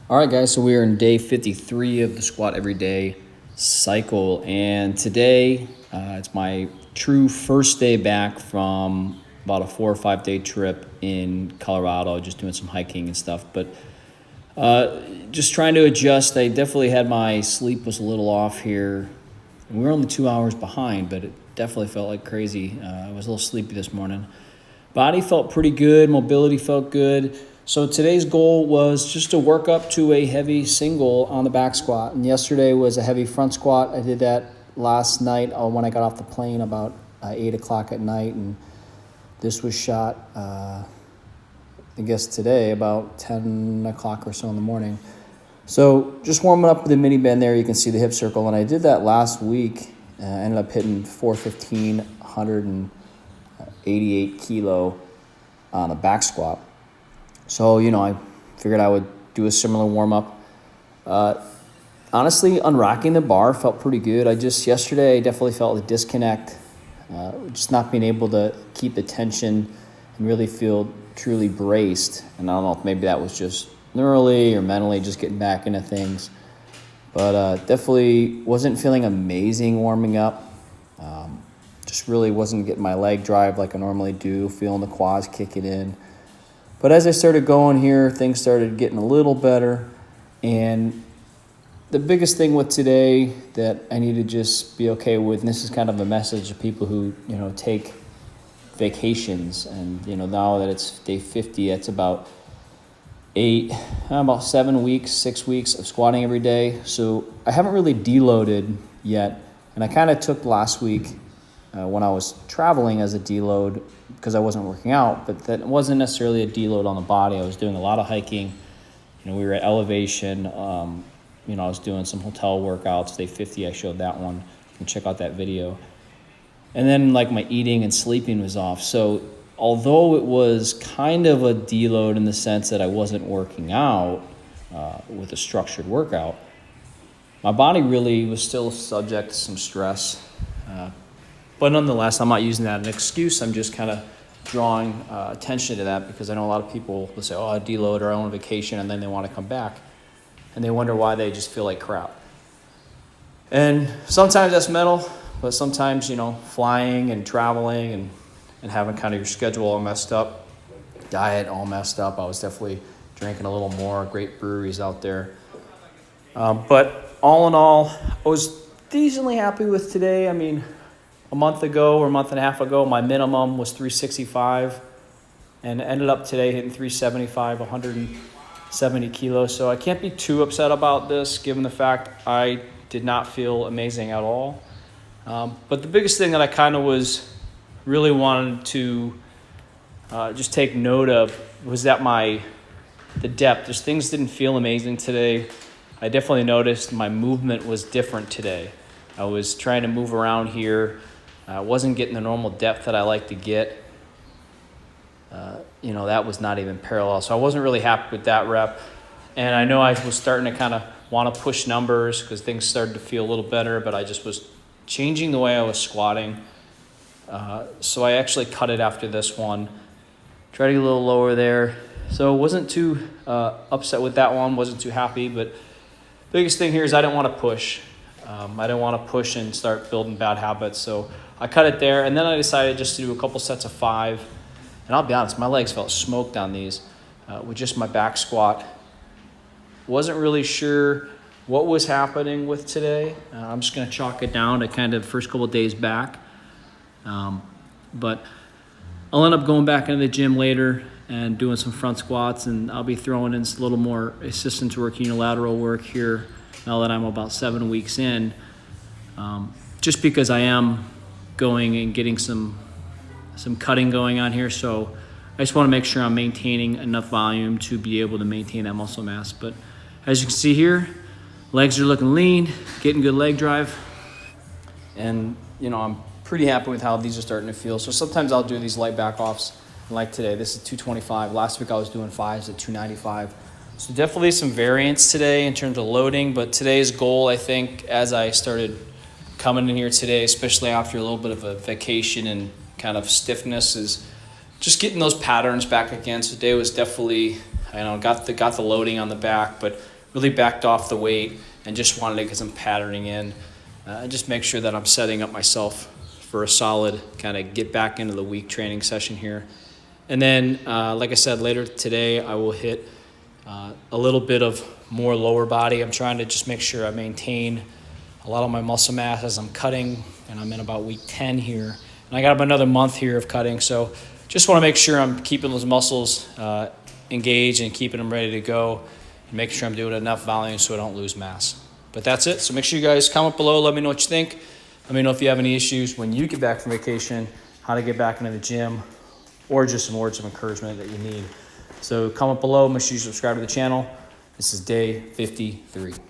All right, guys, so we are in day 53 of the squat every day cycle, and today it's my true first day back from about a 4 or 5 day trip in Colorado, just doing some hiking and stuff, but just trying to adjust. I definitely had my sleep was a little off here. We were only 2 hours behind, but it definitely felt like crazy. I was a little sleepy this morning. Body felt pretty good, mobility felt good. So today's goal was just to work up to a heavy single on the back squat. And yesterday was a heavy front squat. I did that last night when I got off the plane about 8 o'clock at night. And this was shot, I guess today, about 10 o'clock or so in the morning. So just warming up the mini bend there, you can see the hip circle. And I did that last week. I ended up hitting 415, 188 kilo on a back squat. So, I figured I would do a similar warm-up. Honestly, unrocking the bar felt pretty good. Yesterday, I definitely felt the disconnect, just not being able to keep the tension and really feel truly braced. And I don't know if maybe that was just neurally or mentally just getting back into things. But definitely wasn't feeling amazing warming up. Just really wasn't getting my leg drive like I normally do, feeling the quads kicking in. But as I started going here, things started getting a little better. And the biggest thing with today that I need to just be okay with, and this is kind of a message to people who, take vacations. And, now that it's day 50, it's about 7 weeks, 6 weeks of squatting every day. So I haven't really deloaded yet. And I kind of took last week when I was traveling as a deload because I wasn't working out, but that wasn't necessarily a deload on the body. I was doing a lot of hiking. We were at elevation. I was doing some hotel workouts. Day 50, I showed that one. You can check out that video. And then my eating and sleeping was off. So although it was kind of a deload in the sense that I wasn't working out with a structured workout, my body really was still subject to some stress. But nonetheless, I'm not using that as an excuse. I'm just kind of drawing attention to that because I know a lot of people will say, I deload or I want a vacation, and then they want to come back. And they wonder why they just feel like crap. And sometimes that's mental, but sometimes, flying and traveling and having kind of your schedule all messed up, diet all messed up. I was definitely drinking a little more, great breweries out there. But all in all, I was decently happy with today. A month ago or a month and a half ago, my minimum was 365 and ended up today hitting 375, 170 kilos. So I can't be too upset about this given the fact I did not feel amazing at all. But the biggest thing that I kind of was really wanted to just take note of was that the depth, just things didn't feel amazing today. I definitely noticed my movement was different today. I was trying to move around here. I wasn't getting the normal depth that I like to get. That was not even parallel. So I wasn't really happy with that rep. And I know I was starting to kind of want to push numbers because things started to feel a little better, but I just was changing the way I was squatting. So I actually cut it after this one. Tried to get a little lower there. So wasn't too upset with that one, wasn't too happy. But biggest thing here is I didn't want to push. I didn't want to push and start building bad habits. So I cut it there, and then I decided just to do a couple sets of 5. And I'll be honest, my legs felt smoked on these with just my back squat. Wasn't really sure what was happening with today. I'm just going to chalk it down to kind of first couple of days back. But I'll end up going back into the gym later and doing some front squats, and I'll be throwing in a little more assistance work, unilateral work here now that I'm about 7 weeks in, just because I am going and getting some cutting going on here. So I just want to make sure I'm maintaining enough volume to be able to maintain that muscle mass. But as you can see here, legs are looking lean, getting good leg drive. And, I'm pretty happy with how these are starting to feel. So sometimes I'll do these light back offs. Like today, this is 225. Last week I was doing 5s at 295. So definitely some variance today in terms of loading. But today's goal, I think, as I started coming in here today, especially after a little bit of a vacation and kind of stiffness, is just getting those patterns back again. So today was definitely, got the loading on the back, but really backed off the weight and just wanted to get some patterning in. And just make sure that I'm setting up myself for a solid kind of get back into the week training session here. And then, like I said, later today, I will hit a little bit of more lower body. I'm trying to just make sure I maintain a lot of my muscle mass as I'm cutting, and I'm in about week 10 here. And I got about another month here of cutting, so just want to make sure I'm keeping those muscles engaged and keeping them ready to go, and making sure I'm doing enough volume so I don't lose mass. But that's it. So make sure you guys comment below. Let me know what you think. Let me know if you have any issues when you get back from vacation, how to get back into the gym, or just some words of encouragement that you need. So comment below. Make sure you subscribe to the channel. This is day 53.